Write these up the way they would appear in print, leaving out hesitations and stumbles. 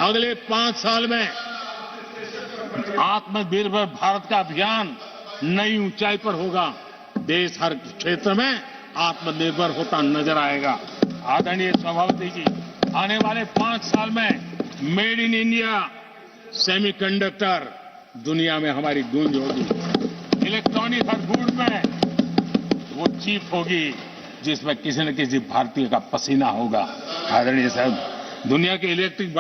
अगले 5 साल में आत्मनिर्भर भारत का अभियान नई ऊंचाई पर होगा। देश हर क्षेत्र में आत्मनिर्भर होता नजर आएगा। आदरणीय सभापति जी, आने वाले 5 साल में मेड इन इंडिया सेमीकंडक्टर दुनिया में हमारी गूंज होगी। इलेक्ट्रॉनिक हर गुड में वो चीप होगी जिसमें किसी न किसी भारतीय का पसीना होगा। आदरणीय साहब, दुनिया के इलेक्ट्रॉनिक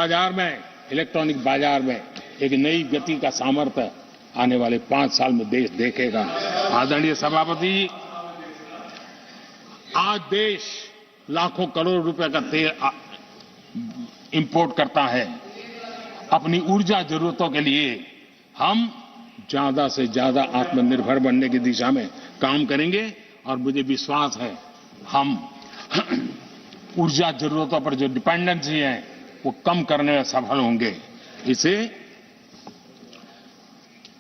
बाजार में एक नई गति का सामर्थ्य आने वाले 5 साल में देश देखेगा। आदरणीय सभापति जी, आज देश लाखों करोड़ रुपए का तेल इंपोर्ट करता है। अपनी ऊर्जा जरूरतों के लिए हम ज्यादा से ज्यादा आत्मनिर्भर बनने की दिशा में काम करेंगे और मुझे विश्वास है हम ऊर्जा जरूरतों पर जो डिपेंडेंसी है वो कम करने में सफल होंगे। इसे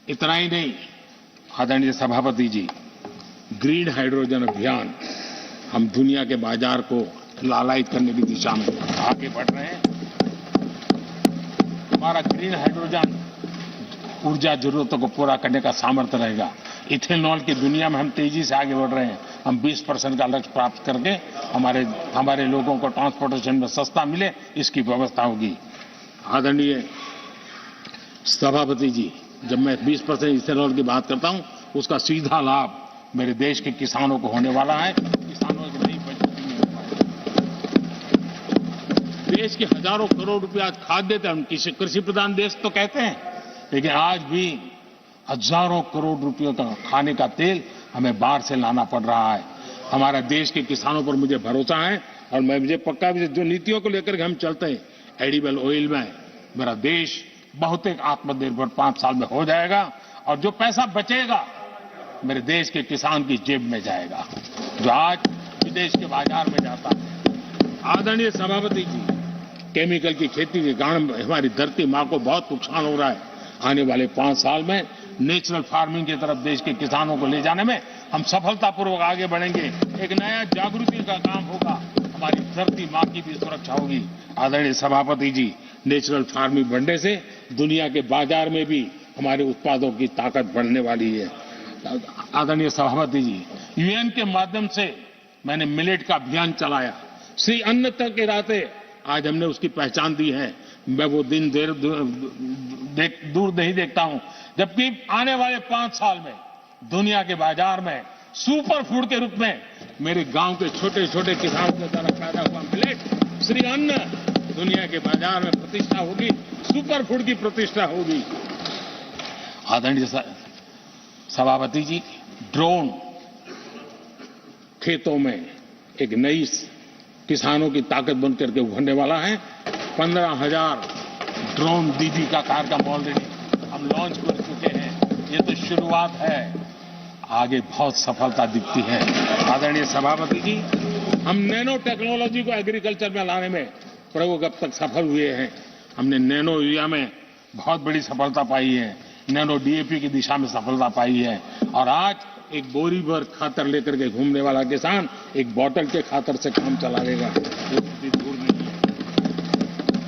इतना ही नहीं, आदरणीय सभापति जी, ग्रीन हाइड्रोजन अभियान हम दुनिया के बाजार को लालायित करने की दिशा में आगे बढ़ रहे हैं। हमारा ग्रीन हाइड्रोजन ऊर्जा जरूरतों को पूरा करने का सामर्थ्य रहेगा। इथेनॉल की दुनिया में हम तेजी से आगे बढ़ रहे हैं। हम 20% का लक्ष्य प्राप्त करके हमारे लोगों को ट्रांसपोर्टेशन में सस्ता मिले, इसकी व्यवस्था होगी। आदरणीय सभापति जी, जब मैं 20% इथेनॉल की बात करता हूं, उसका सीधा लाभ मेरे देश के किसानों को होने वाला है। किसानों की नई बचत में देश के हजारों करोड़ रुपया खाद्य तेल, हम कृषि प्रधान देश तो कहते हैं, लेकिन आज भी हजारों करोड़ रुपयों का खाने का तेल हमें बाहर से लाना पड़ रहा है। हमारा देश के किसानों पर मुझे भरोसा है और मुझे पक्का भी जो नीतियों को लेकर के हम चलते हैं, एडिबल ऑयल में मेरा देश बहुत एक आत्मनिर्भर 5 साल में हो जाएगा और जो पैसा बचेगा मेरे देश के किसान की जेब में जाएगा, जो आज विदेश के बाजार में जाता है। आदरणीय सभापति जी, केमिकल की खेती के कारण हमारी धरती मां को बहुत नुकसान हो रहा है। आने वाले 5 साल में नेचुरल फार्मिंग की तरफ देश के किसानों को ले जाने में हम सफलतापूर्वक आगे बढ़ेंगे। एक नया जागृति का काम होगा, हमारी धरती मां की भी सुरक्षा होगी। आदरणीय सभापति जी, नेचुरल फार्मिंग बढ़ने से दुनिया के बाजार में भी हमारे उत्पादों की ताकत बढ़ने वाली है। आदरणीय सभापति जी, यूएन के माध्यम से मैंने मिलेट का अभियान चलाया। श्री अन्न तक के राते आज हमने उसकी पहचान दी है। मैं वो दिन दूर नहीं देखता हूं जबकि आने वाले 5 साल में दुनिया के बाजार में सुपर फूड के रूप में मेरे गांव के छोटे छोटे किसानों के द्वारा पैदा हुआ मिलेट, श्री अन्न, दुनिया के बाजार में प्रतिष्ठा होगी, सुपर फूड की प्रतिष्ठा होगी। आदरणीय सभापति जी, ड्रोन खेतों में एक नई किसानों की ताकत बनकर के उभरने वाला है। 15,000 ड्रोन दीदी का कार्यक्रम ऑलरेडी हम लॉन्च कर चुके हैं। ये तो शुरुआत है, आगे बहुत सफलता दिखती है। आदरणीय सभापति जी, हम नैनो टेक्नोलॉजी को एग्रीकल्चर में लाने में प्रयोग अब तक सफल हुए हैं। हमने नैनो यूरिया में बहुत बड़ी सफलता पाई है, नैनो डीएपी की दिशा में सफलता पाई है और आज एक बोरी भर खातर लेकर के घूमने वाला किसान एक बोतल के खातर से काम चला लेगा, वो भी दूर नहीं है।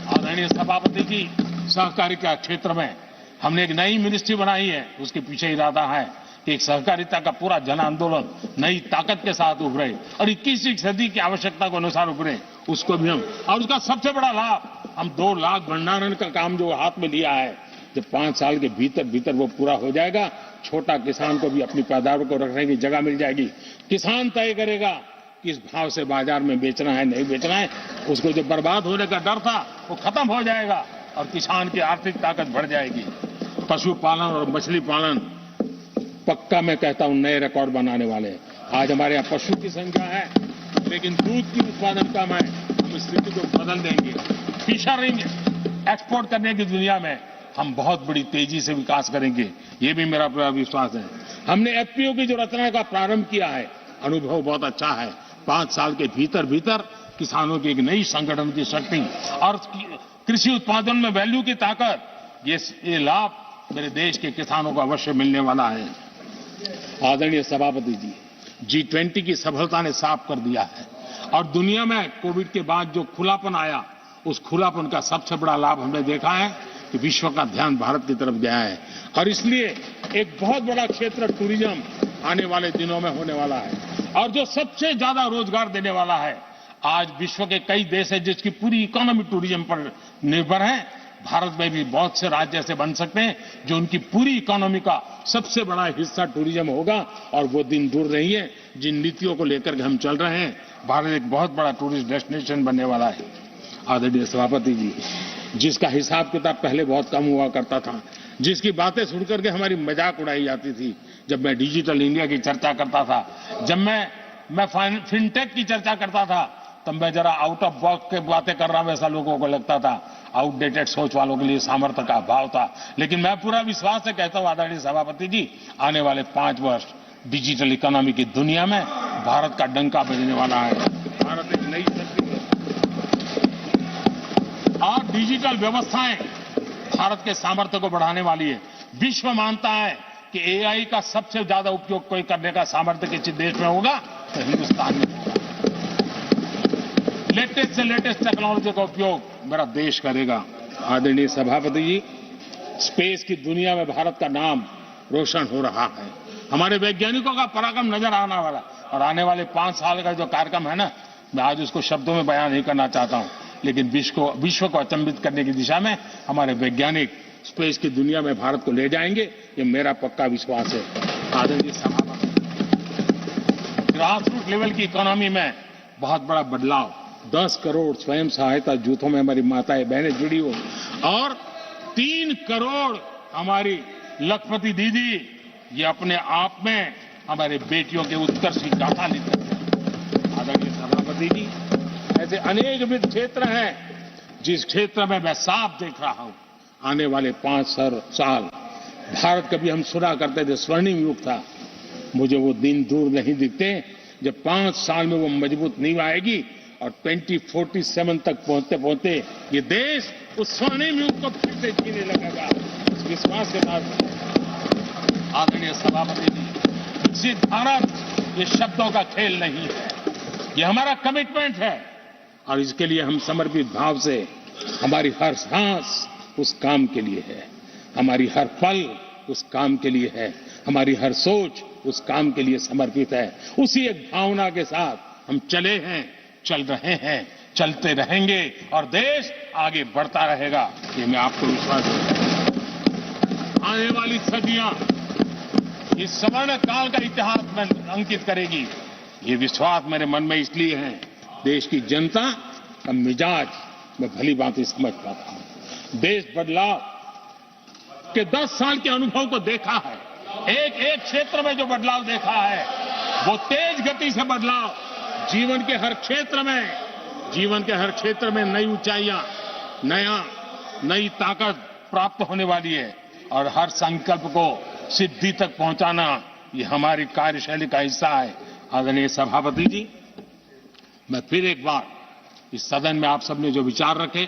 आदरणीय सभापति जी, सहकारिता क्षेत्र में हमने एक नई मिनिस्ट्री बनाई है। उसके पीछे इरादा है कि एक सहकारिता का पूरा जन आंदोलन नई ताकत के साथ उभरे और 21वीं सदी की आवश्यकता के अनुसार उभरे, उसको भी हम, और उसका सबसे बड़ा लाभ, हम 2 लाख भंडारण का काम जो हाथ में लिया है, जब 5 साल के भीतर वो पूरा हो जाएगा, छोटा किसान को भी अपनी पैदावार को रखने की जगह मिल जाएगी। किसान तय करेगा किस भाव से बाजार में बेचना है, नहीं बेचना है। उसको जो बर्बाद होने का डर था वो खत्म हो जाएगा और किसान की आर्थिक ताकत बढ़ जाएगी। पशुपालन और मछली पालन पक्का मैं कहता हूं नए रिकॉर्ड बनाने वाले। आज हमारे यहाँ पशु की संख्या है लेकिन दूध की उत्पादन कम है, हम इस स्थिति को बदल देंगे। फिशरिंग एक्सपोर्ट करने की दुनिया में हम बहुत बड़ी तेजी से विकास करेंगे, ये भी मेरा पूरा विश्वास है। हमने एफपीओ की जो रचना का प्रारंभ किया है, अनुभव बहुत अच्छा है। 5 साल के भीतर किसानों की एक नई संगठन की शक्ति और कृषि उत्पादन में वैल्यू की ताकत, ये लाभ मेरे देश के किसानों को अवश्य मिलने वाला है। आदरणीय सभापति जी, G20 की सफलता ने साफ कर दिया है और दुनिया में कोविड के बाद जो खुलापन आया उस खुलापन का सबसे बड़ा लाभ हमने देखा है कि विश्व का ध्यान भारत की तरफ गया है और इसलिए एक बहुत बड़ा क्षेत्र टूरिज्म आने वाले दिनों में होने वाला है और जो सबसे ज्यादा रोजगार देने वाला है। आज विश्व के कई देश है जिसकी पूरी इकोनॉमी टूरिज्म पर निर्भर है। भारत में भी बहुत से राज्य ऐसे बन सकते हैं जो उनकी पूरी इकोनॉमी का सबसे बड़ा हिस्सा टूरिज्म होगा और वो दिन दूर नहीं है जिन नीतियों को लेकर के हम चल रहे हैं। भारत एक बहुत बड़ा टूरिस्ट डेस्टिनेशन बनने वाला है। आदरणीय सभापति जी, जिसका हिसाब किताब पहले बहुत कम हुआ करता था, जिसकी बातें सुनकर के हमारी मजाक उड़ाई जाती थी, जब मैं डिजिटल इंडिया की चर्चा करता था, जब मैं फिनटेक की चर्चा करता था, तब मैं जरा आउट ऑफ बॉक्स के बातें कर रहा हूं वैसा लोगों को लगता था। आउटडेटेड सोच वालों के लिए सामर्थ्य का अभाव था। लेकिन मैं पूरा विश्वास से कहता हूं आदरणीय सभापति जी, आने वाले 5 वर्ष डिजिटल इकोनॉमी की दुनिया में भारत का डंका बजने वाला है। भारत एक नई शक्ति है और डिजिटल व्यवस्थाएं भारत के सामर्थ्य को बढ़ाने वाली है। विश्व मानता है कि एआई का सबसे ज्यादा उपयोग कोई करने का सामर्थ्य किसी देश में होगा तो हिंदुस्तान में होगा। लेटेस्ट से लेटेस्ट टेक्नोलॉजी का उपयोग मेरा देश करेगा। आदरणीय सभापति जी, स्पेस की दुनिया में भारत का नाम रोशन हो रहा है। हमारे वैज्ञानिकों का पराक्रम नजर आने वाला और आने वाले 5 साल का जो कार्यक्रम है ना, मैं आज उसको शब्दों में बयान नहीं करना चाहता हूं, लेकिन विश्व को अचंभित करने की दिशा में हमारे वैज्ञानिक स्पेस की दुनिया में भारत को ले जाएंगे, ये मेरा पक्का विश्वास है। आदरणीय सभापति, ग्रासरूट लेवल की इकोनॉमी में बहुत बड़ा बदलाव, 10 करोड़ स्वयं सहायता जूथों में हमारी माताएं बहनें जुड़ी हो और 3 करोड़ हमारी लखपति दीदी, ये अपने आप में हमारे बेटियों के उत्कर्ष की गाथा लिखते हैं। आदरणीय सभापति जी, ऐसे अनेक विविध क्षेत्र हैं जिस क्षेत्र में मैं साफ देख रहा हूं आने वाले 5 साल भारत कभी हम सुना करते थे स्वर्णिम युग था। मुझे वो दिन दूर नहीं दिखते जब 5 साल में वो मजबूत नींव आएगी और 2047 तक पहुंचते पहुंचते ये देश उस स्वर्णिम युग को फिर से जीने लगेगा। इस विश्वास के साथ आदरणीय सभापति जी, विकसित भारत ये शब्दों का खेल नहीं है, ये हमारा कमिटमेंट है और इसके लिए हम समर्पित भाव से, हमारी हर सांस उस काम के लिए है, हमारी हर पल उस काम के लिए है, हमारी हर सोच उस काम के लिए समर्पित है। उसी एक भावना के साथ हम चले हैं, चल रहे हैं, चलते रहेंगे और देश आगे बढ़ता रहेगा, ये मैं आपको विश्वास देता हूं। आने वाली सदियां इस स्वर्ण काल का इतिहास में अंकित करेगी, ये विश्वास मेरे मन में इसलिए है, देश की जनता का मिजाज मैं भली भांति समझ पाता हूं। देश बदलाव के 10 साल के अनुभव को देखा है, एक क्षेत्र में जो बदलाव देखा है वो तेज गति से बदलाव जीवन के हर क्षेत्र में नई ऊंचाइयां, नई ताकत प्राप्त होने वाली है और हर संकल्प को सिद्धि तक पहुंचाना ये हमारी कार्यशैली का हिस्सा है। आदरणीय सभापति जी, मैं फिर एक बार इस सदन में आप सबने जो विचार रखे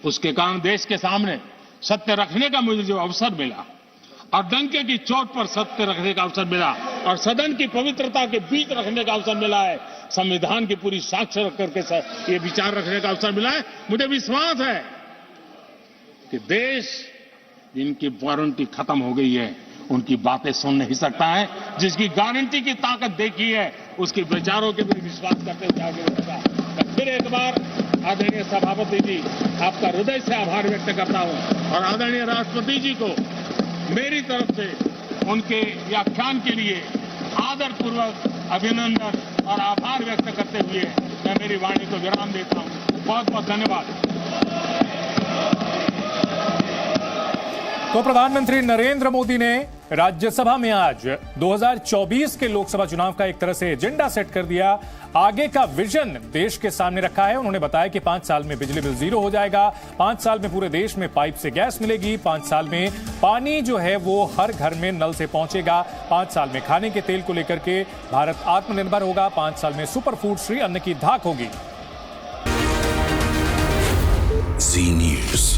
उसके कारण देश के सामने सत्य रखने का मुझे जो अवसर मिला और डंके की चोट पर सत्य रखने का अवसर मिला और सदन की पवित्रता के बीच रखने का अवसर मिला है, संविधान की पूरी साक्ष्य रख करके ये विचार रखने का अवसर मिला है। मुझे विश्वास है कि देश जिनकी वारंटी खत्म हो गई है उनकी बातें सुन नहीं सकता है, जिसकी गारंटी की ताकत देखी है उसके विचारों के भी विश्वास करते हुए आगे बढ़ेगा। मैं फिर एक बार आदरणीय सभापति जी आपका हृदय से आभार व्यक्त करता हूं और आदरणीय राष्ट्रपति जी को मेरी तरफ से उनके व्याख्यान के लिए आदरपूर्वक अभिनंदन और आभार व्यक्त करते हुए मैं मेरी वाणी को विराम देता हूं। बहुत बहुत धन्यवाद। तो प्रधानमंत्री नरेंद्र मोदी ने राज्यसभा में आज 2024 के लोकसभा चुनाव का एक तरह से एजेंडा सेट कर दिया, आगे का विजन देश के सामने रखा है। उन्होंने बताया कि 5 साल में बिजली बिल 0 हो जाएगा, 5 साल में पूरे देश में पाइप से गैस मिलेगी, 5 साल में पानी जो है वो हर घर में नल से पहुंचेगा, 5 साल में खाने के तेल को लेकर के भारत आत्मनिर्भर होगा, 5 साल में सुपर फूड श्री अन्न की धाक होगी। जी न्यूज़।